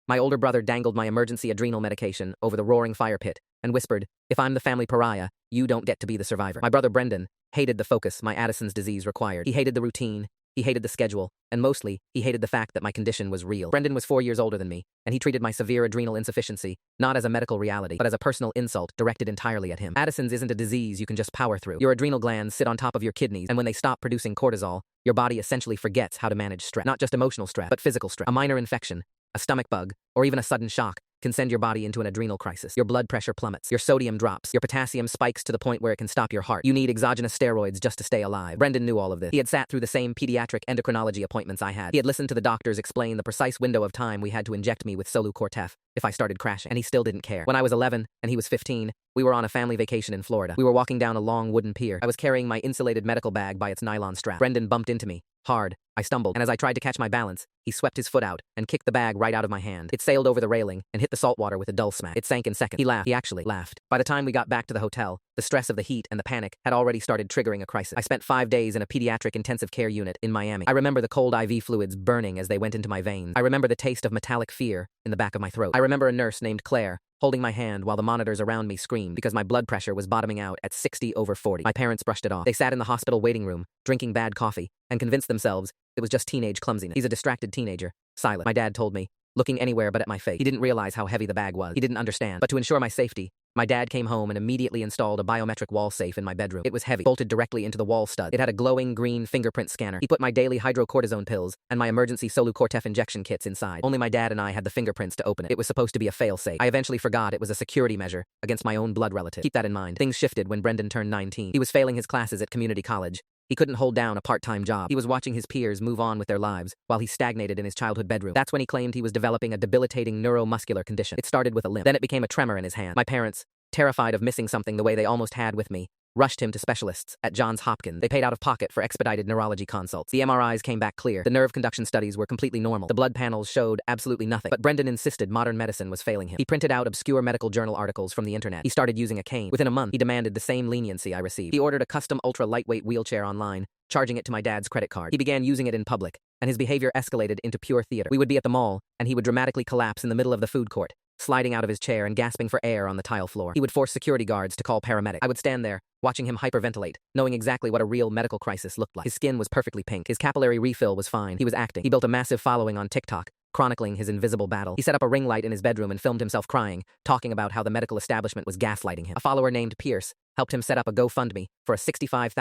My older brother dangled my emergency adrenal medication over the roaring fire pit and whispered, "If I'm the family pariah, you don't get to be the survivor." My brother Brendan hated the focus my Addison's disease required. He hated the routine, he hated the schedule, and mostly, he hated the fact that my condition was real. Brendan was 4 years older than me, and he treated my severe adrenal insufficiency not as a medical reality, but as a personal insult directed entirely at him. Addison's isn't a disease you can just power through. Your adrenal glands sit on top of your kidneys, and when they stop producing cortisol, your body essentially forgets how to manage stress. Not just emotional stress, but physical stress. A minor infection, a stomach bug, or even a sudden shock can send your body into an adrenal crisis. Your blood pressure plummets, your sodium drops, your potassium spikes to the point where it can stop your heart. You need exogenous steroids just to stay alive. Brendan knew all of this. He had sat through the same pediatric endocrinology appointments I had. He had listened to the doctors explain the precise window of time we had to inject me with Solu-Cortef if I started crashing, and he still didn't care. When I was 11 and he was 15, we were on a family vacation in Florida. We were walking down a long wooden pier. I was carrying my insulated medical bag by its nylon strap. Brendan bumped into me. Hard. I stumbled, and as I tried to catch my balance, he swept his foot out and kicked the bag right out of my hand. It sailed over the railing and hit the salt water with a dull smack. It sank in seconds. He laughed. He actually laughed. By the time we got back to the hotel, the stress of the heat and the panic had already started triggering a crisis. I spent 5 days in a pediatric intensive care unit in Miami. I remember the cold IV fluids burning as they went into my veins. I remember the taste of metallic fear in the back of my throat. I remember a nurse named Claire holding my hand while the monitors around me screamed because my blood pressure was bottoming out at 60/40. My parents brushed it off. They sat in the hospital waiting room, drinking bad coffee, and convinced themselves it was just teenage clumsiness. He's a distracted teenager. Silent. My dad told me, looking anywhere but at my face. He didn't realize how heavy the bag was. He didn't understand. But to ensure my safety, my dad came home and immediately installed a biometric wall safe in my bedroom. It was heavy, bolted directly into the wall stud. It had a glowing green fingerprint scanner. He put my daily hydrocortisone pills and my emergency Solu-Cortef injection kits inside. Only my dad and I had the fingerprints to open it. It was supposed to be a fail-safe. I eventually forgot it was a security measure against my own blood relative. Keep that in mind. Things shifted when Brendan turned 19. He was failing his classes at community college. He couldn't hold down a part-time job. He was watching his peers move on with their lives while he stagnated in his childhood bedroom. That's when he claimed he was developing a debilitating neuromuscular condition. It started with a limp. Then it became a tremor in his hand. My parents, terrified of missing something the way they almost had with me, rushed him to specialists at Johns Hopkins. They paid out of pocket for expedited neurology consults. The MRIs came back clear. The nerve conduction studies were completely normal. The blood panels showed absolutely nothing. But Brendan insisted modern medicine was failing him. He printed out obscure medical journal articles from the internet. He started using a cane. Within a month, he demanded the same leniency I received. He ordered a custom ultra-lightweight wheelchair online, charging it to my dad's credit card. He began using it in public, and his behavior escalated into pure theater. We would be at the mall, and he would dramatically collapse in the middle of the food court, sliding out of his chair and gasping for air on the tile floor. He would force security guards to call paramedics. I would stand there, watching him hyperventilate, knowing exactly what a real medical crisis looked like. His skin was perfectly pink. His capillary refill was fine. He was acting. He built a massive following on TikTok, chronicling his invisible battle. He set up a ring light in his bedroom and filmed himself crying, talking about how the medical establishment was gaslighting him. A follower named Pierce helped him set up a GoFundMe for a $65,000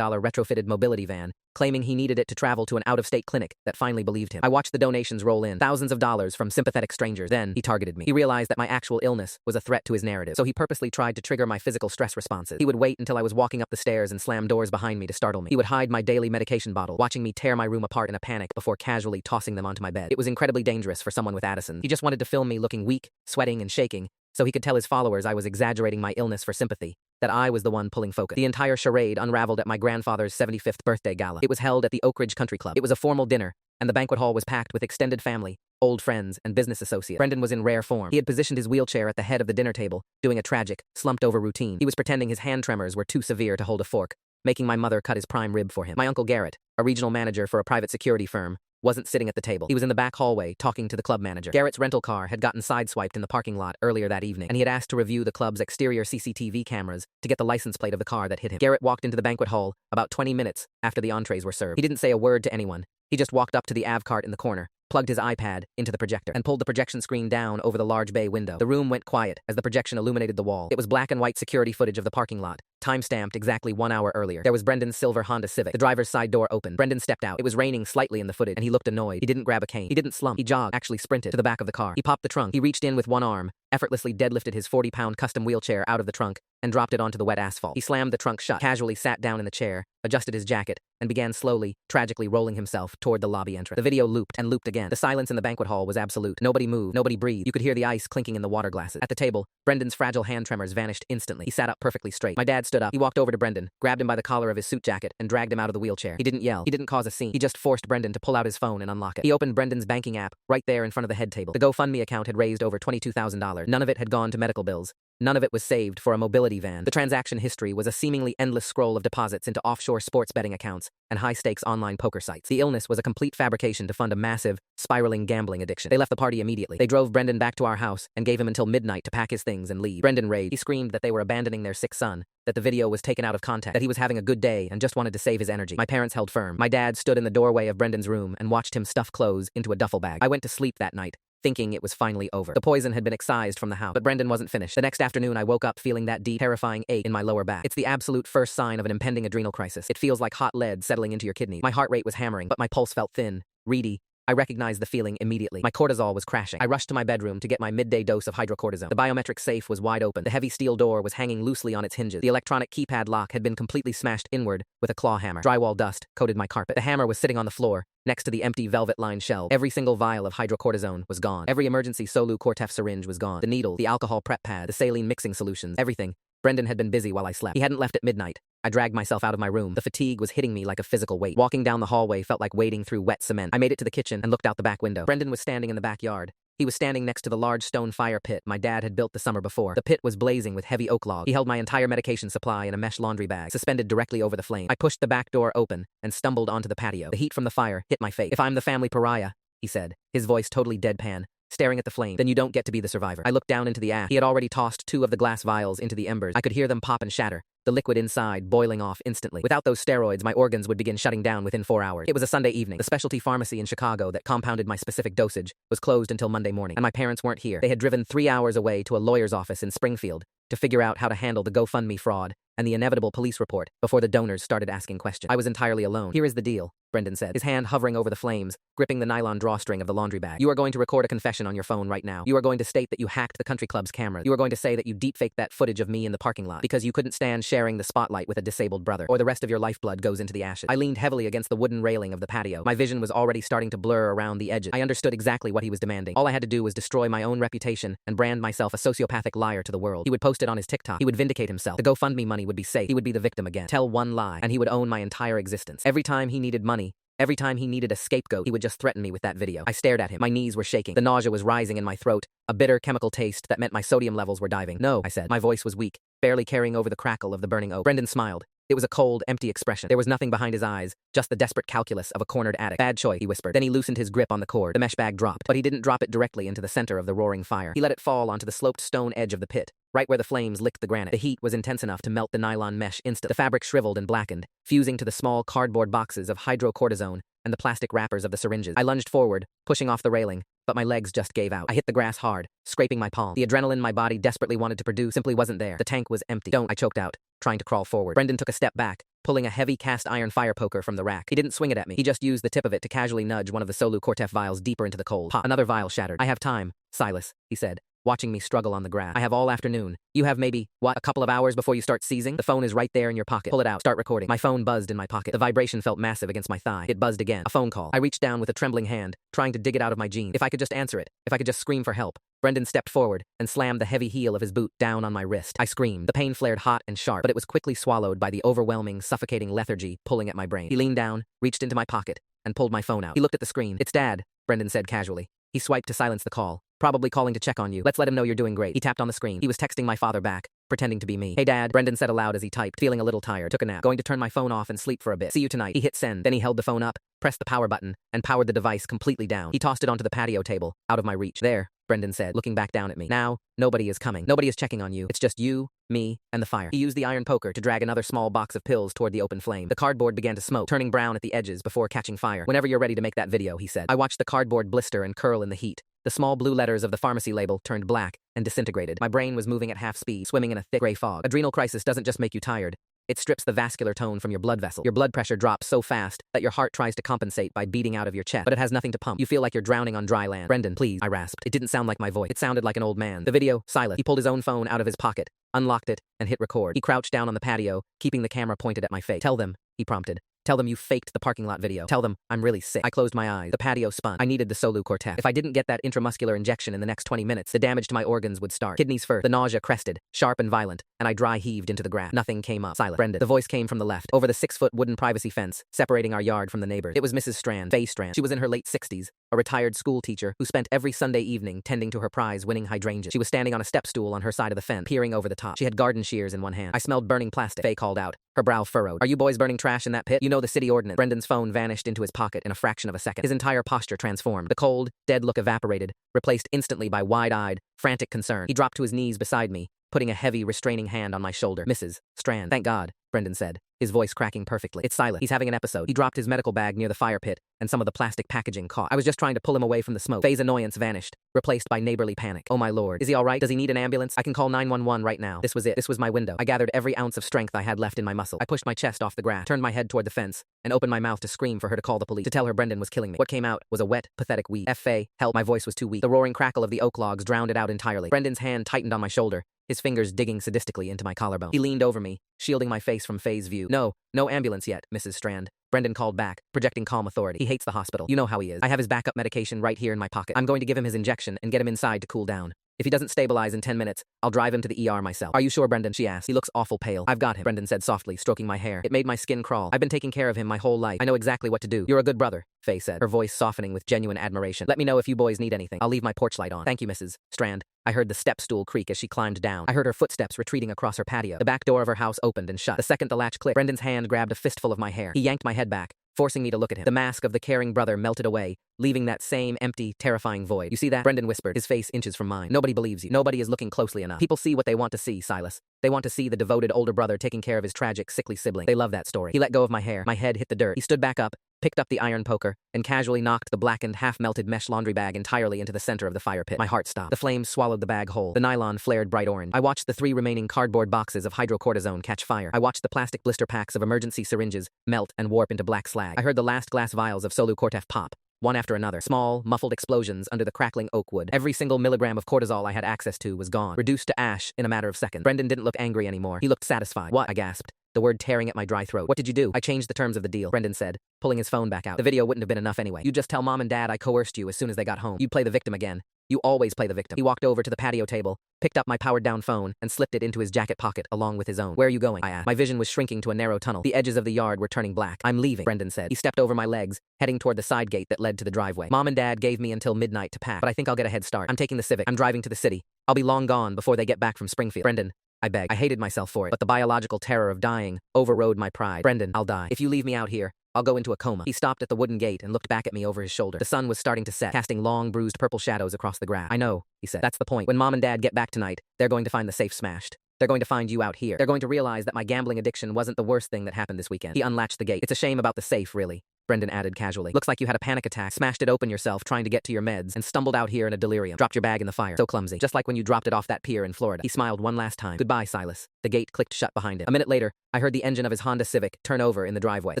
retrofitted mobility van, claiming he needed it to travel to an out-of-state clinic that finally believed him. I watched the donations roll in, thousands of dollars from sympathetic strangers. Then, he targeted me. He realized that my actual illness was a threat to his narrative, so he purposely tried to trigger my physical stress responses. He would wait until I was walking up the stairs and slam doors behind me to startle me. He would hide my daily medication bottle, watching me tear my room apart in a panic before casually tossing them onto my bed. It was incredibly dangerous for someone with Addison. He just wanted to film me looking weak, sweating, and shaking, so he could tell his followers I was exaggerating my illness for sympathy, that I was the one pulling focus. The entire charade unraveled at my grandfather's 75th birthday gala. It was held at the Oak Ridge Country Club. It was a formal dinner, and the banquet hall was packed with extended family, old friends, and business associates. Brendan was in rare form. He had positioned his wheelchair at the head of the dinner table, doing a tragic, slumped-over routine. He was pretending his hand tremors were too severe to hold a fork, making my mother cut his prime rib for him. My uncle Garrett, a regional manager for a private security firm, wasn't sitting at the table. He was in the back hallway talking to the club manager. Garrett's rental car had gotten sideswiped in the parking lot earlier that evening, and he had asked to review the club's exterior CCTV cameras to get the license plate of the car that hit him. Garrett walked into the banquet hall about 20 minutes after the entrees were served. He didn't say a word to anyone. He just walked up to the AV cart in the corner, plugged his iPad into the projector, and pulled the projection screen down over the large bay window. The room went quiet as the projection illuminated the wall. It was black and white security footage of the parking lot, time-stamped exactly 1 hour earlier. There was Brendan's silver Honda Civic. The driver's side door opened. Brendan stepped out. It was raining slightly in the footage, and he looked annoyed. He didn't grab a cane. He didn't slump. He jogged, actually sprinted, to the back of the car. He popped the trunk. He reached in with one arm, effortlessly deadlifted his 40-pound custom wheelchair out of the trunk, and dropped it onto the wet asphalt. He slammed the trunk shut, casually sat down in the chair, adjusted his jacket, and began slowly, tragically rolling himself toward the lobby entrance. The video looped and looped again. The silence in the banquet hall was absolute. Nobody moved. Nobody breathed. You could hear the ice clinking in the water glasses. At the table, Brendan's fragile hand tremors vanished instantly. He sat up perfectly straight. My dad stood up. He walked over to Brendan, grabbed him by the collar of his suit jacket, and dragged him out of the wheelchair. He didn't yell. He didn't cause a scene. He just forced Brendan to pull out his phone and unlock it. He opened Brendan's banking app right there in front of the head table. The GoFundMe account had raised over $22,000. None of it had gone to medical bills. None of it was saved for a mobility van. The transaction history was a seemingly endless scroll of deposits into offshore sports betting accounts and high-stakes online poker sites. The illness was a complete fabrication to fund a massive, spiraling gambling addiction. They left the party immediately. They drove Brendan back to our house and gave him until midnight to pack his things and leave. Brendan raged. He screamed that they were abandoning their sick son, that the video was taken out of context, that he was having a good day and just wanted to save his energy. My parents held firm. My dad stood in the doorway of Brendan's room and watched him stuff clothes into a duffel bag. I went to sleep that night, thinking it was finally over. The poison had been excised from the house, but Brendan wasn't finished. The next afternoon, I woke up feeling that deep, terrifying ache in my lower back. It's the absolute first sign of an impending adrenal crisis. It feels like hot lead settling into your kidneys. My heart rate was hammering, but my pulse felt thin, reedy. I recognized the feeling immediately. My cortisol was crashing. I rushed to my bedroom to get my midday dose of hydrocortisone. The biometric safe was wide open. The heavy steel door was hanging loosely on its hinges. The electronic keypad lock had been completely smashed inward with a claw hammer. Drywall dust coated my carpet. The hammer was sitting on the floor, next to the empty velvet-lined shelf. Every single vial of hydrocortisone was gone. Every emergency Solu Cortef syringe was gone. The needle, the alcohol prep pad, the saline mixing solutions, everything. Brendan had been busy while I slept. He hadn't left at midnight. I dragged myself out of my room. The fatigue was hitting me like a physical weight. Walking down the hallway felt like wading through wet cement. I made it to the kitchen and looked out the back window. Brendan was standing in the backyard. He was standing next to the large stone fire pit my dad had built the summer before. The pit was blazing with heavy oak logs. He held my entire medication supply in a mesh laundry bag, suspended directly over the flame. I pushed the back door open and stumbled onto the patio. The heat from the fire hit my face. "If I'm the family pariah," he said, his voice totally deadpan, staring at the flame, "then you don't get to be the survivor." I looked down into the ash. He had already tossed 2 of the glass vials into the embers. I could hear them pop and shatter, the liquid inside boiling off instantly. Without those steroids, my organs would begin shutting down within 4 hours. It was a Sunday evening. The specialty pharmacy in Chicago that compounded my specific dosage was closed until Monday morning, and my parents weren't here. They had driven 3 hours away to a lawyer's office in Springfield to figure out how to handle the GoFundMe fraud and the inevitable police report before the donors started asking questions. I was entirely alone. "Here is the deal," Brendan said, his hand hovering over the flames, gripping the nylon drawstring of the laundry bag. "You are going to record a confession on your phone right now. You are going to state that you hacked the country club's cameras. You are going to say that you deepfaked that footage of me in the parking lot because you couldn't stand sharing the spotlight with a disabled brother, or the rest of your lifeblood goes into the ashes." I leaned heavily against the wooden railing of the patio. My vision was already starting to blur around the edges. I understood exactly what he was demanding. All I had to do was destroy my own reputation and brand myself a sociopathic liar to the world. He would post it on his TikTok. He would vindicate himself. The GoFundMe money would be safe. He would be the victim again. Tell one lie, and he would own my entire existence. Every time he needed money, every time he needed a scapegoat, he would just threaten me with that video. I stared at him. My knees were shaking. The nausea was rising in my throat, a bitter chemical taste that meant my sodium levels were diving. "No," I said. My voice was weak, barely carrying over the crackle of the burning oak. Brendan smiled. It was a cold, empty expression. There was nothing behind his eyes, just the desperate calculus of a cornered addict. "Bad choice," he whispered. Then he loosened his grip on the cord. The mesh bag dropped, but he didn't drop it directly into the center of the roaring fire. He let it fall onto the sloped stone edge of the pit, right where the flames licked the granite. The heat was intense enough to melt the nylon mesh instantly. The fabric shriveled and blackened, fusing to the small cardboard boxes of hydrocortisone and the plastic wrappers of the syringes. I lunged forward, pushing off the railing, but my legs just gave out. I hit the grass hard, scraping my palm. The adrenaline my body desperately wanted to produce simply wasn't there. The tank was empty. "Don't," I choked out, trying to crawl forward. Brendan took a step back, pulling a heavy cast iron fire poker from the rack. He didn't swing it at me. He just used the tip of it to casually nudge one of the Solu Cortef vials deeper into the cold. Pop. Another vial shattered. "I have time, Silas," he said, watching me struggle on the grass. "I have all afternoon. You have maybe, a couple of hours before you start seizing? The phone is right there in your pocket. Pull it out. Start recording." My phone buzzed in my pocket. The vibration felt massive against my thigh. It buzzed again. A phone call. I reached down with a trembling hand, trying to dig it out of my jeans. If I could just answer it. If I could just scream for help. Brendan stepped forward and slammed the heavy heel of his boot down on my wrist. I screamed. The pain flared hot and sharp, but it was quickly swallowed by the overwhelming, suffocating lethargy pulling at my brain. He leaned down, reached into my pocket, and pulled my phone out. He looked at the screen. "It's Dad," Brendan said casually. He swiped to silence the call. "Probably calling to check on you. Let's let him know you're doing great." He tapped on the screen. He was texting my father back, pretending to be me. "Hey Dad," Brendan said aloud as he typed, feeling a little tired. "Took a nap. Going to turn my phone off and sleep for a bit. See you tonight." He hit send. Then he held the phone up, pressed the power button, and powered the device completely down. He tossed it onto the patio table, out of my reach. "There," Brendan said, looking back down at me. "Now, nobody is coming. Nobody is checking on you. It's just you, me, and the fire." He used the iron poker to drag another small box of pills toward the open flame. The cardboard began to smoke, turning brown at the edges before catching fire. "Whenever you're ready to make that video," he said. I watched the cardboard blister and curl in the heat. The small blue letters of the pharmacy label turned black and disintegrated. My brain was moving at half speed, swimming in a thick gray fog. Adrenal crisis doesn't just make you tired. It strips the vascular tone from your blood vessel. Your blood pressure drops so fast that your heart tries to compensate by beating out of your chest, but it has nothing to pump. You feel like you're drowning on dry land. "Brendan, please," I rasped. It didn't sound like my voice. It sounded like an old man. "The video, Silas." He pulled his own phone out of his pocket, unlocked it, and hit record. He crouched down on the patio, keeping the camera pointed at my face. "Tell them," he prompted. "Tell them you faked the parking lot video. Tell them I'm really sick." I closed my eyes. The patio spun. I needed the Solu Cortef. If I didn't get that intramuscular injection in the next 20 minutes, the damage to my organs would start. Kidneys first. The nausea crested, sharp and violent, and I dry heaved into the grass. Nothing came up. "Silent." "Brendan." The voice came from the left, over the 6-foot wooden privacy fence, separating our yard from the neighbors. It was Mrs. Strand, Faye Strand. She was in her late 60s, a retired school teacher who spent every Sunday evening tending to her prize-winning hydrangeas. She was standing on a step stool on her side of the fence, peering over the top. She had garden shears in one hand. I smelled burning plastic, Faye called out, her brow furrowed. Are you boys burning trash in that pit? You know the city ordinance. Brendan's phone vanished into his pocket in a fraction of a second. His entire posture transformed. The cold, dead look evaporated, replaced instantly by wide-eyed, frantic concern. He dropped to his knees beside me, putting a heavy, restraining hand on my shoulder. Mrs. Strand. Thank God, Brendan said, his voice cracking perfectly. It's Silas. He's having an episode. He dropped his medical bag near the fire pit, and some of the plastic packaging caught. I was just trying to pull him away from the smoke. Faye's annoyance vanished, replaced by neighborly panic. Oh my lord. Is he all right? Does he need an ambulance? I can call 911 right now. This was it. This was my window. I gathered every ounce of strength I had left in my muscle. I pushed my chest off the grass, turned my head toward the fence, and opened my mouth to scream for her to call the police, to tell her Brendan was killing me. What came out was a wet, pathetic wheeze. Faye, help. My voice was too weak. The roaring crackle of the oak logs drowned it out entirely. Brendan's hand tightened on my shoulder, his fingers digging sadistically into my collarbone. He leaned over me, shielding my face from Faye's view. No ambulance yet, Mrs. Strand. Brendan called back, projecting calm authority. He hates the hospital. You know how he is. I have his backup medication right here in my pocket. I'm going to give him his injection and get him inside to cool down. If he doesn't stabilize in 10 minutes, I'll drive him to the ER myself. Are you sure, Brendan? She asked. He looks awful pale. I've got him, Brendan said softly, stroking my hair. It made my skin crawl. I've been taking care of him my whole life. I know exactly what to do. You're a good brother, Faye said, her voice softening with genuine admiration. Let me know if you boys need anything. I'll leave my porch light on. Thank you, Mrs. Strand. I heard the step stool creak as she climbed down. I heard her footsteps retreating across her patio. The back door of her house opened and shut. The second the latch clicked, Brendan's hand grabbed a fistful of my hair. He yanked my head back, forcing me to look at him. The mask of the caring brother melted away, leaving that same empty, terrifying void. You see that? Brendan whispered, his face inches from mine. Nobody believes you. Nobody is looking closely enough. People see what they want to see, Silas. They want to see the devoted older brother taking care of his tragic, sickly sibling. They love that story. He let go of my hair. My head hit the dirt. He stood back up, picked up the iron poker, and casually knocked the blackened, half-melted mesh laundry bag entirely into the center of the fire pit. My heart stopped. The flames swallowed the bag whole. The nylon flared bright orange. I watched the 3 remaining cardboard boxes of hydrocortisone catch fire. I watched the plastic blister packs of emergency syringes melt and warp into black slag. I heard the last glass vials of Solu-Cortef pop, one after another. Small, muffled explosions under the crackling oak wood. Every single milligram of cortisol I had access to was gone, reduced to ash in a matter of seconds. Brendan didn't look angry anymore. He looked satisfied. What? I gasped, the word tearing at my dry throat. What did you do? I changed the terms of the deal, Brendan said, pulling his phone back out. The video wouldn't have been enough anyway. You just tell Mom and Dad I coerced you as soon as they got home. You'd play the victim again. You always play the victim. He walked over to the patio table, picked up my powered-down phone, and slipped it into his jacket pocket along with his own. Where are you going? I asked. My vision was shrinking to a narrow tunnel. The edges of the yard were turning black. I'm leaving, Brendan said. He stepped over my legs, heading toward the side gate that led to the driveway. Mom and Dad gave me until midnight to pack, but I think I'll get a head start. I'm taking the Civic. I'm driving to the city. I'll be long gone before they get back from Springfield. Brendan, I begged. I hated myself for it, but the biological terror of dying overrode my pride. Brendan, I'll die. If you leave me out here, I'll go into a coma. He stopped at the wooden gate and looked back at me over his shoulder. The sun was starting to set, casting long, bruised purple shadows across the grass. I know, he said. That's the point. When Mom and Dad get back tonight, they're going to find the safe smashed. They're going to find you out here. They're going to realize that my gambling addiction wasn't the worst thing that happened this weekend. He unlatched the gate. It's a shame about the safe, really, Brendan added casually. Looks like you had a panic attack, smashed it open yourself trying to get to your meds, and stumbled out here in a delirium. Dropped your bag in the fire. So clumsy. Just like when you dropped it off that pier in Florida. He smiled one last time. Goodbye, Silas. The gate clicked shut behind him. A minute later, I heard the engine of his Honda Civic turn over in the driveway. The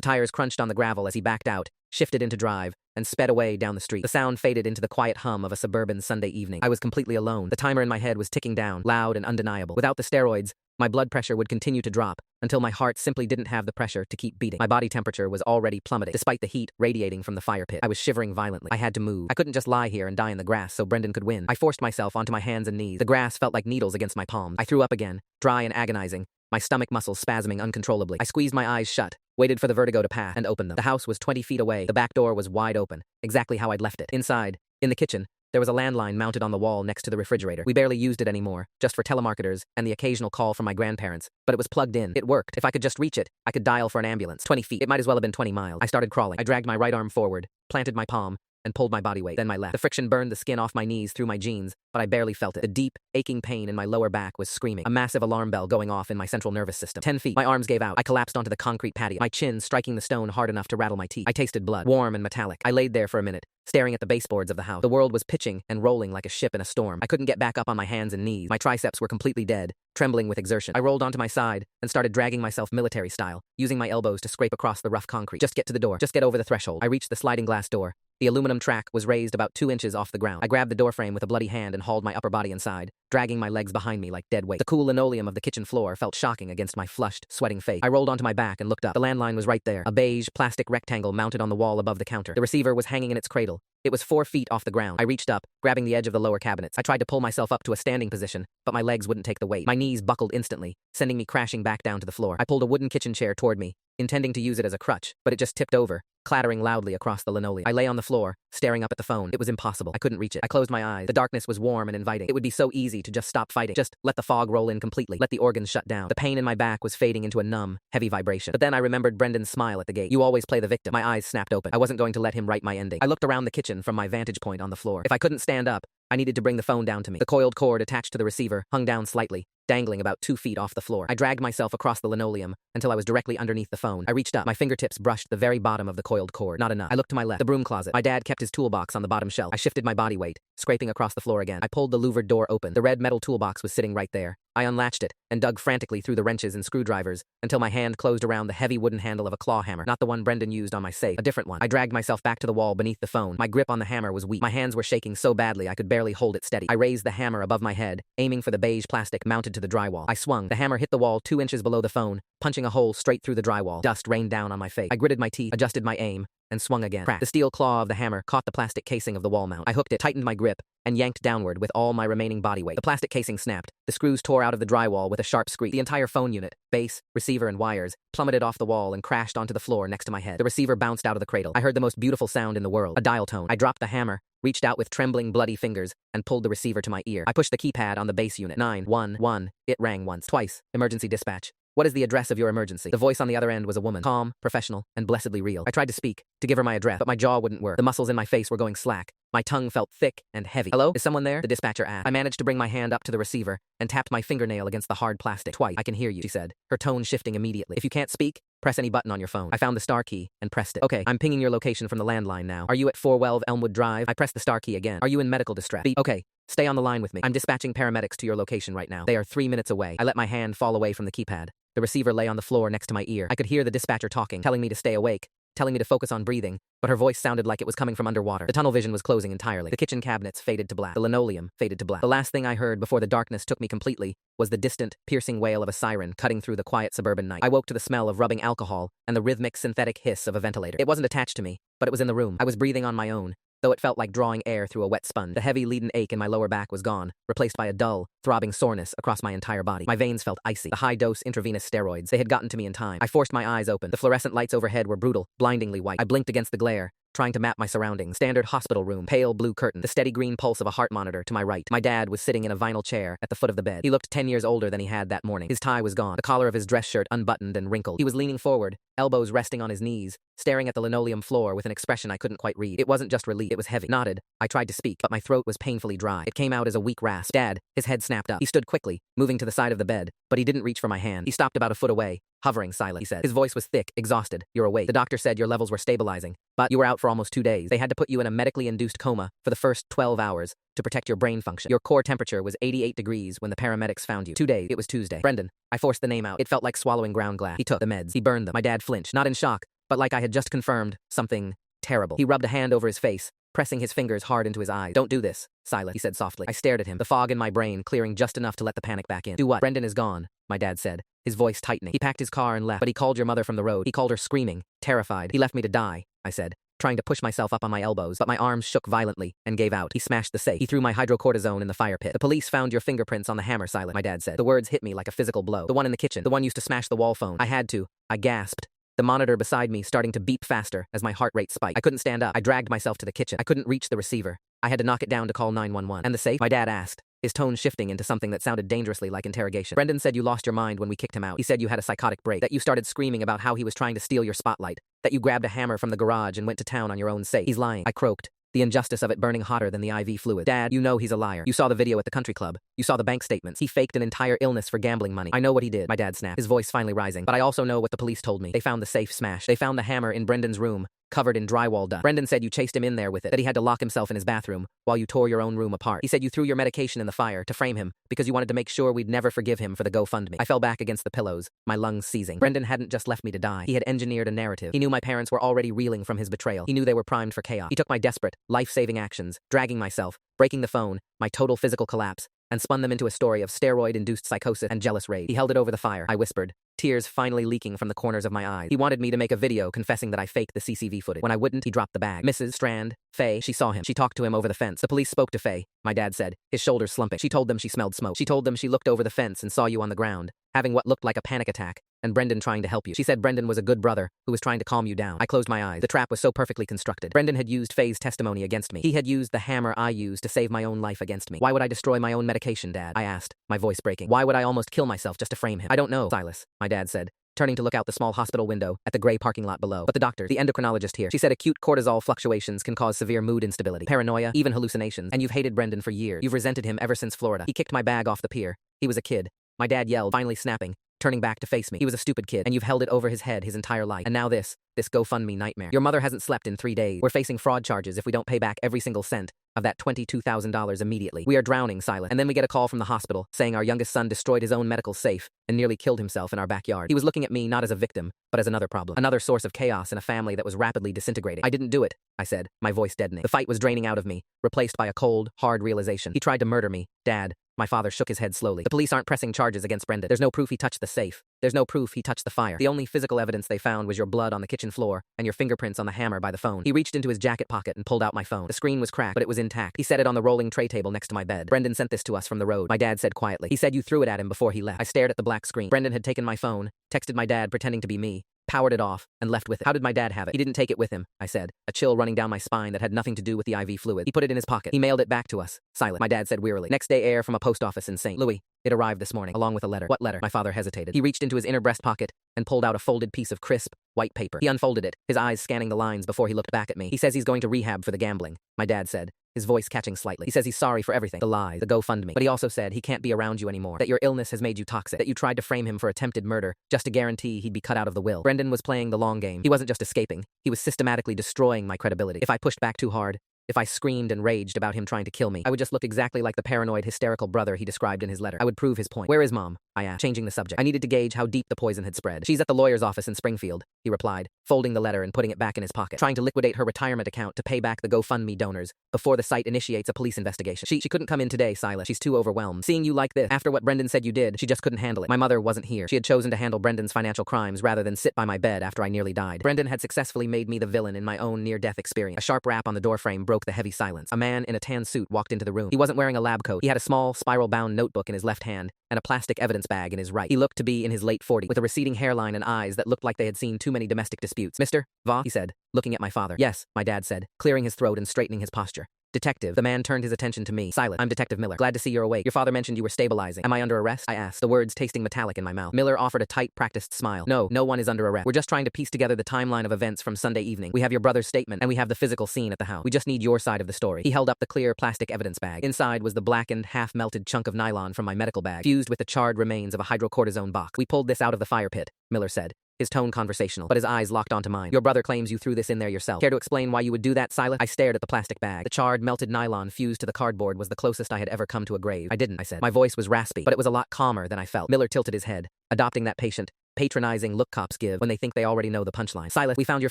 tires crunched on the gravel as he backed out, shifted into drive, and sped away down the street. The sound faded into the quiet hum of a suburban Sunday evening. I was completely alone. The timer in my head was ticking down, loud and undeniable. Without the steroids, my blood pressure would continue to drop until my heart simply didn't have the pressure to keep beating. My body temperature was already plummeting, despite the heat radiating from the fire pit. I was shivering violently. I had to move. I couldn't just lie here and die in the grass so Brendan could win. I forced myself onto my hands and knees. The grass felt like needles against my palms. I threw up again, dry and agonizing, my stomach muscles spasming uncontrollably. I squeezed my eyes shut, waited for the vertigo to pass, and opened them. The house was 20 feet away. The back door was wide open, exactly how I'd left it. Inside, in the kitchen, there was a landline mounted on the wall next to the refrigerator. We barely used it anymore, just for telemarketers and the occasional call from my grandparents, but it was plugged in. It worked. If I could just reach it, I could dial for an ambulance. 20 feet. It might as well have been 20 miles. I started crawling. I dragged my right arm forward, planted my palm, and pulled my body weight, then my left. The friction burned the skin off my knees through my jeans, but I barely felt it. The deep, aching pain in my lower back was screaming, a massive alarm bell going off in my central nervous system. 10 feet. My arms gave out. I collapsed onto the concrete patio, my chin striking the stone hard enough to rattle my teeth. I tasted blood, warm and metallic. I laid there for a minute, staring at the baseboards of the house. The world was pitching and rolling like a ship in a storm. I couldn't get back up on my hands and knees. My triceps were completely dead, trembling with exertion. I rolled onto my side and started dragging myself military style, using my elbows to scrape across the rough concrete. Just get to the door. Just get over the threshold. I reached the sliding glass door. The aluminum track was raised about 2 inches off the ground. I grabbed the doorframe with a bloody hand and hauled my upper body inside, dragging my legs behind me like dead weight. The cool linoleum of the kitchen floor felt shocking against my flushed, sweating face. I rolled onto my back and looked up. The landline was right there, a beige plastic rectangle mounted on the wall above the counter. The receiver was hanging in its cradle. It was 4 feet off the ground. I reached up, grabbing the edge of the lower cabinets. I tried to pull myself up to a standing position, but my legs wouldn't take the weight. My knees buckled instantly, sending me crashing back down to the floor. I pulled a wooden kitchen chair toward me, intending to use it as a crutch, but it just tipped over, clattering loudly across the linoleum. I lay on the floor, staring up at the phone. It was impossible. I couldn't reach it. I closed my eyes. The darkness was warm and inviting. It would be so easy to just stop fighting. Just let the fog roll in completely. Let the organs shut down. The pain in my back was fading into a numb, heavy vibration. But then I remembered Brendan's smile at the gate. You always play the victim. My eyes snapped open. I wasn't going to let him write my ending. I looked around the kitchen from my vantage point on the floor. If I couldn't stand up, I needed to bring the phone down to me. The coiled cord attached to the receiver hung down slightly, dangling about 2 feet off the floor. I dragged myself across the linoleum until I was directly underneath the phone. I reached up. My fingertips brushed the very bottom of the coiled cord. Not enough. I looked to my left. The broom closet. My dad kept his toolbox on the bottom shelf. I shifted my body weight, scraping across the floor again. I pulled the louvered door open. The red metal toolbox was sitting right there. I unlatched it and dug frantically through the wrenches and screwdrivers until my hand closed around the heavy wooden handle of a claw hammer. Not the one Brendan used on my safe, a different one. I dragged myself back to the wall beneath the phone. My grip on the hammer was weak. My hands were shaking so badly I could barely hold it steady. I raised the hammer above my head, aiming for the beige plastic mounted to the drywall. I swung. The hammer hit the wall 2 inches below the phone, punching a hole straight through the drywall. Dust rained down on my face. I gritted my teeth, adjusted my aim, and swung again. Crack. The steel claw of the hammer caught the plastic casing of the wall mount. I hooked it, tightened my grip, and yanked downward with all my remaining body weight. The plastic casing snapped. The screws tore out of the drywall with a sharp screech. The entire phone unit, base, receiver, and wires, plummeted off the wall and crashed onto the floor next to my head. The receiver bounced out of the cradle. I heard the most beautiful sound in the world, a dial tone. I dropped the hammer, reached out with trembling, bloody fingers, and pulled the receiver to my ear. I pushed the keypad on the base unit. 911. It rang once, twice. Emergency dispatch. What is the address of your emergency? The voice on the other end was a woman, calm, professional, and blessedly real. I tried to speak, to give her my address, but my jaw wouldn't work. The muscles in my face were going slack. My tongue felt thick and heavy. Hello? Is someone there? The dispatcher asked. I managed to bring my hand up to the receiver and tapped my fingernail against the hard plastic. Twice. I can hear you, she said, her tone shifting immediately. If you can't speak, press any button on your phone. I found the star key and pressed it. Okay, I'm pinging your location from the landline now. Are you at 412 Elmwood Drive? I pressed the star key again. Are you in medical distress? Beep. Okay. Stay on the line with me. I'm dispatching paramedics to your location right now. They are 3 minutes away. I let my hand fall away from the keypad. The receiver lay on the floor next to my ear. I could hear the dispatcher talking, telling me to stay awake, telling me to focus on breathing, but her voice sounded like it was coming from underwater. The tunnel vision was closing entirely. The kitchen cabinets faded to black. The linoleum faded to black. The last thing I heard before the darkness took me completely was the distant, piercing wail of a siren cutting through the quiet suburban night. I woke to the smell of rubbing alcohol and the rhythmic synthetic hiss of a ventilator. It wasn't attached to me, but it was in the room. I was breathing on my own, though it felt like drawing air through a wet sponge. The heavy, leaden ache in my lower back was gone, replaced by a dull, throbbing soreness across my entire body. My veins felt icy. The high-dose intravenous steroids, they had gotten to me in time. I forced my eyes open. The fluorescent lights overhead were brutal, blindingly white. I blinked against the glare, trying to map my surroundings. Standard hospital room, pale blue curtain, the steady green pulse of a heart monitor to my right. My dad was sitting in a vinyl chair at the foot of the bed. He looked 10 years older than he had that morning. His tie was gone, the collar of his dress shirt unbuttoned and wrinkled. He was leaning forward, elbows resting on his knees, staring at the linoleum floor with an expression I couldn't quite read. It wasn't just relief, it was heavy. Nodded. I tried to speak, but my throat was painfully dry. It came out as a weak rasp. Dad, his head snapped up. He stood quickly, moving to the side of the bed, but he didn't reach for my hand. He stopped about a foot away, hovering silent, he said. His voice was thick, exhausted. You're awake. The doctor said your levels were stabilizing, but you were out for almost 2 days. They had to put you in a medically induced coma for the first 12 hours to protect your brain function. Your core temperature was 88 degrees when the paramedics found you. 2 days. It was Tuesday. Brendan. I forced the name out. It felt like swallowing ground glass. He took the meds. He burned them. My dad flinched, not in shock, but like I had just confirmed something terrible. He rubbed a hand over his face, pressing his fingers hard into his eyes. Don't do this, Silas, he said softly. I stared at him, the fog in my brain clearing just enough to let the panic back in. Do what? Brendan is gone, my dad said, his voice tightening. He packed his car and left, but he called your mother from the road. He called her screaming, terrified. He left me to die, I said, trying to push myself up on my elbows, but my arms shook violently and gave out. He smashed the safe. He threw my hydrocortisone in the fire pit. The police found your fingerprints on the hammer, Silas, my dad said. The words hit me like a physical blow. The one in the kitchen. The one used to smash the wall phone. I had to. I gasped. The monitor beside me starting to beep faster as my heart rate spiked. I couldn't stand up. I dragged myself to the kitchen. I couldn't reach the receiver. I had to knock it down to call 911. And the safe? My dad asked, his tone shifting into something that sounded dangerously like interrogation. Brendan said you lost your mind when we kicked him out. He said you had a psychotic break, that you started screaming about how he was trying to steal your spotlight, that you grabbed a hammer from the garage and went to town on your own safe. He's lying. I croaked, the injustice of it burning hotter than the IV fluid. Dad, you know he's a liar. You saw the video at the country club. You saw the bank statements. He faked an entire illness for gambling money. I know what he did, my dad snapped, his voice finally rising. But I also know what the police told me. They found the safe smashed. They found the hammer in Brendan's room, covered in drywall dust. Brendan said you chased him in there with it, that he had to lock himself in his bathroom while you tore your own room apart. He said you threw your medication in the fire to frame him because you wanted to make sure we'd never forgive him for the GoFundMe. I fell back against the pillows, my lungs seizing. Brendan hadn't just left me to die. He had engineered a narrative. He knew my parents were already reeling from his betrayal. He knew they were primed for chaos. He took my desperate, life-saving actions, dragging myself, breaking the phone, my total physical collapse, and spun them into a story of steroid-induced psychosis and jealous rage. He held it over the fire, I whispered, tears finally leaking from the corners of my eyes. He wanted me to make a video confessing that I faked the CCV footage. When I wouldn't, he dropped the bag. Mrs. Strand, Faye, she saw him. She talked to him over the fence. The police spoke to Faye, my dad said, his shoulders slumping. She told them she smelled smoke. She told them she looked over the fence and saw you on the ground, having what looked like a panic attack, and Brendan trying to help you. She said Brendan was a good brother who was trying to calm you down. I closed my eyes. The trap was so perfectly constructed. Brendan had used Faye's testimony against me. He had used the hammer I used to save my own life against me. Why would I destroy my own medication, Dad? I asked, my voice breaking. Why would I almost kill myself just to frame him? I don't know, Silas, my dad said, turning to look out the small hospital window at the gray parking lot below. But the doctor, the endocrinologist here, she said acute cortisol fluctuations can cause severe mood instability, paranoia, even hallucinations. And you've hated Brendan for years. You've resented him ever since Florida. He kicked my bag off the pier. He was a kid. My dad yelled, finally snapping, turning back to face me. He was a stupid kid, and you've held it over his head his entire life. And now this GoFundMe nightmare. Your mother hasn't slept in 3 days. We're facing fraud charges if we don't pay back every single cent of that $22,000 immediately. We are drowning, Silas. And then we get a call from the hospital saying our youngest son destroyed his own medical safe and nearly killed himself in our backyard. He was looking at me not as a victim, but as another problem. Another source of chaos in a family that was rapidly disintegrating. I didn't do it, I said, my voice deadening. The fight was draining out of me, replaced by a cold, hard realization. He tried to murder me, Dad. My father shook his head slowly. The police aren't pressing charges against Brendan. There's no proof he touched the safe. There's no proof he touched the fire. The only physical evidence they found was your blood on the kitchen floor and your fingerprints on the hammer by the phone. He reached into his jacket pocket and pulled out my phone. The screen was cracked, but it was intact. He set it on the rolling tray table next to my bed. Brendan sent this to us from the road, my dad said quietly. He said you threw it at him before he left. I stared at the black screen. Brendan had taken my phone, texted my dad pretending to be me, powered it off, and left with it. How did my dad have it? He didn't take it with him, I said, a chill running down my spine that had nothing to do with the IV fluid. He put it in his pocket. He mailed it back to us. Silent, my dad said wearily. Next day air from a post office in St. Louis. It arrived this morning, along with a letter. What letter? My father hesitated. He reached into his inner breast pocket and pulled out a folded piece of crisp, white paper. He unfolded it, his eyes scanning the lines before he looked back at me. He says he's going to rehab for the gambling, my dad said, his voice catching slightly. He says he's sorry for everything. The lies, the GoFundMe. But he also said he can't be around you anymore, that your illness has made you toxic, that you tried to frame him for attempted murder just to guarantee he'd be cut out of the will. Brendan was playing the long game. He wasn't just escaping. He was systematically destroying my credibility. If I pushed back too hard, if I screamed and raged about him trying to kill me, I would just look exactly like the paranoid, hysterical brother he described in his letter. I would prove his point. Where is Mom? I asked, changing the subject. I needed to gauge how deep the poison had spread. She's at the lawyer's office in Springfield, he replied, folding the letter and putting it back in his pocket, trying to liquidate her retirement account to pay back the GoFundMe donors before the site initiates a police investigation. She couldn't come in today, Silas. She's too overwhelmed. Seeing you like this, after what Brendan said you did, she just couldn't handle it. My mother wasn't here. She had chosen to handle Brendan's financial crimes rather than sit by my bed after I nearly died. Brendan had successfully made me the villain in my own near-death experience. A sharp rap on the doorframe broke the heavy silence. A man in a tan suit walked into the room. He wasn't wearing a lab coat. He had a small, spiral-bound notebook in his left hand and a plastic evidence bag in his right. He looked to be in his late 40s, with a receding hairline and eyes that looked like they had seen too many domestic disputes. Mr. Va, he said, looking at my father. Yes, my dad said, clearing his throat and straightening his posture. Detective. The man turned his attention to me. Silent. I'm Detective Miller. Glad to see you're awake. Your father mentioned you were stabilizing. Am I under arrest? I asked, the words tasting metallic in my mouth. Miller offered a tight, practiced smile. No one is under arrest. We're just trying to piece together the timeline of events from Sunday evening. We have your brother's statement, and we have the physical scene at the house. We just need your side of the story. He held up the clear plastic evidence bag. Inside was the blackened, half-melted chunk of nylon from my medical bag, fused with the charred remains of a hydrocortisone box. We pulled this out of the fire pit, Miller said, his tone conversational, but his eyes locked onto mine. Your brother claims you threw this in there yourself. Care to explain why you would do that, Silas? I stared at the plastic bag. The charred, melted nylon fused to the cardboard was the closest I had ever come to a grave. I didn't, I said. My voice was raspy, but it was a lot calmer than I felt. Miller tilted his head, adopting that patient, patronizing look cops give when they think they already know the punchline. Silas, we found your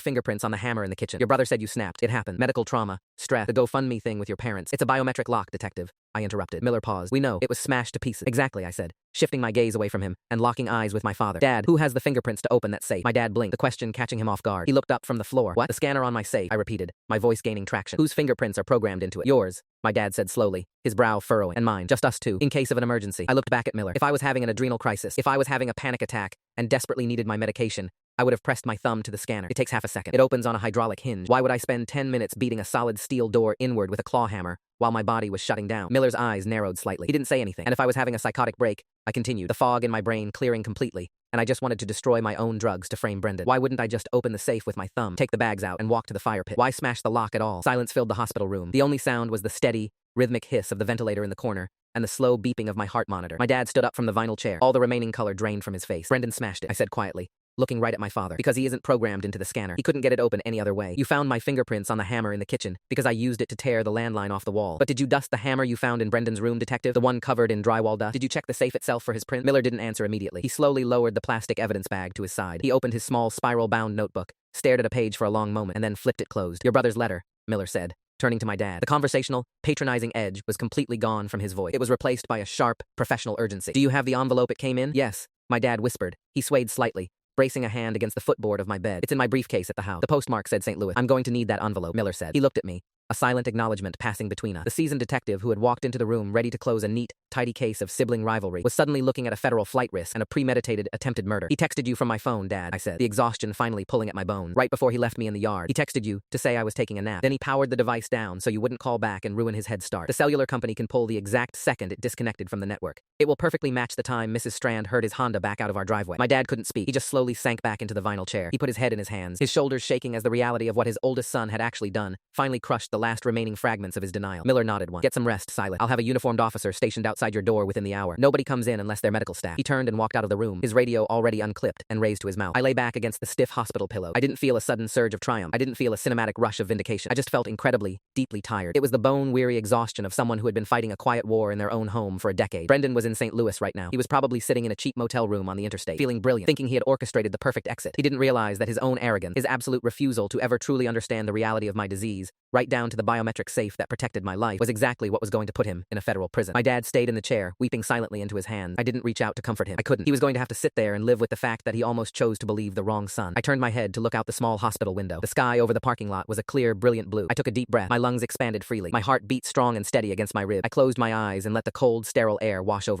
fingerprints on the hammer in the kitchen. Your brother said you snapped. It happened. Medical trauma, stress, the GoFundMe thing with your parents. It's a biometric lock, detective. I interrupted. Miller paused. We know. It was smashed to pieces. Exactly, I said, shifting my gaze away from him and locking eyes with my father. Dad, who has the fingerprints to open that safe? My dad blinked, the question catching him off guard. He looked up from the floor. What? The scanner on my safe, I repeated, my voice gaining traction. Whose fingerprints are programmed into it? Yours, my dad said slowly, his brow furrowing. And mine. Just us two. In case of an emergency. I looked back at Miller. If I was having an adrenal crisis, if I was having a panic attack and desperately needed my medication, I would have pressed my thumb to the scanner. It takes half a second. It opens on a hydraulic hinge. Why would I spend 10 minutes beating a solid steel door inward with a claw hammer while my body was shutting down? Miller's eyes narrowed slightly. He didn't say anything. And if I was having a psychotic break, I continued, the fog in my brain clearing completely, and I just wanted to destroy my own drugs to frame Brendan. Why wouldn't I just open the safe with my thumb, take the bags out, and walk to the fire pit? Why smash the lock at all? Silence filled the hospital room. The only sound was the steady, rhythmic hiss of the ventilator in the corner and the slow beeping of my heart monitor. My dad stood up from the vinyl chair. All the remaining color drained from his face. Brendan smashed it, I said quietly, looking right at my father. Because he isn't programmed into the scanner. He couldn't get it open any other way. You found my fingerprints on the hammer in the kitchen because I used it to tear the landline off the wall. But did you dust the hammer you found in Brendan's room, detective? The one covered in drywall dust? Did you check the safe itself for his print? Miller didn't answer immediately. He slowly lowered the plastic evidence bag to his side. He opened his small spiral-bound notebook, stared at a page for a long moment, and then flipped it closed. Your brother's letter, Miller said, turning to my dad. The conversational, patronizing edge was completely gone from his voice. It was replaced by a sharp, professional urgency. Do you have the envelope it came in? Yes, my dad whispered. He swayed slightly, bracing a hand against the footboard of my bed. It's in my briefcase at the house. The postmark said St. Louis. I'm going to need that envelope, Miller said. He looked at me, a silent acknowledgement passing between us. The seasoned detective who had walked into the room ready to close a neat, tidy case of sibling rivalry, was suddenly looking at a federal flight risk and a premeditated attempted murder. He texted you from my phone, Dad, I said, the exhaustion finally pulling at my bone. Right before he left me in the yard. He texted you to say I was taking a nap. Then he powered the device down so you wouldn't call back and ruin his head start. The cellular company can pull the exact second it disconnected from the network. It will perfectly match the time Mrs. Strand heard his Honda back out of our driveway. My dad couldn't speak. He just slowly sank back into the vinyl chair. He put his head in his hands, his shoulders shaking as the reality of what his oldest son had actually done finally crushed the last remaining fragments of his denial. Miller nodded once. Get some rest, Silas. I'll have a uniformed officer stationed outside your door within the hour. Nobody comes in unless they're medical staff. He turned and walked out of the room, his radio already unclipped and raised to his mouth. I lay back against the stiff hospital pillow. I didn't feel a sudden surge of triumph. I didn't feel a cinematic rush of vindication. I just felt incredibly, deeply tired. It was the bone-weary exhaustion of someone who had been fighting a quiet war in their own home for a decade. Brendan was in St. Louis right now. He was probably sitting in a cheap motel room on the interstate, feeling brilliant, thinking he had orchestrated the perfect exit. He didn't realize that his own arrogance, his absolute refusal to ever truly understand the reality of my disease, right down to the biometric safe that protected my life, was exactly what was going to put him in a federal prison. My dad stayed in the chair, weeping silently into his hands. I didn't reach out to comfort him. I couldn't. He was going to have to sit there and live with the fact that he almost chose to believe the wrong son. I turned my head to look out the small hospital window. The sky over the parking lot was a clear, brilliant blue. I took a deep breath. My lungs expanded freely. My heart beat strong and steady against my rib. I closed my eyes and let the cold, sterile air wash over me.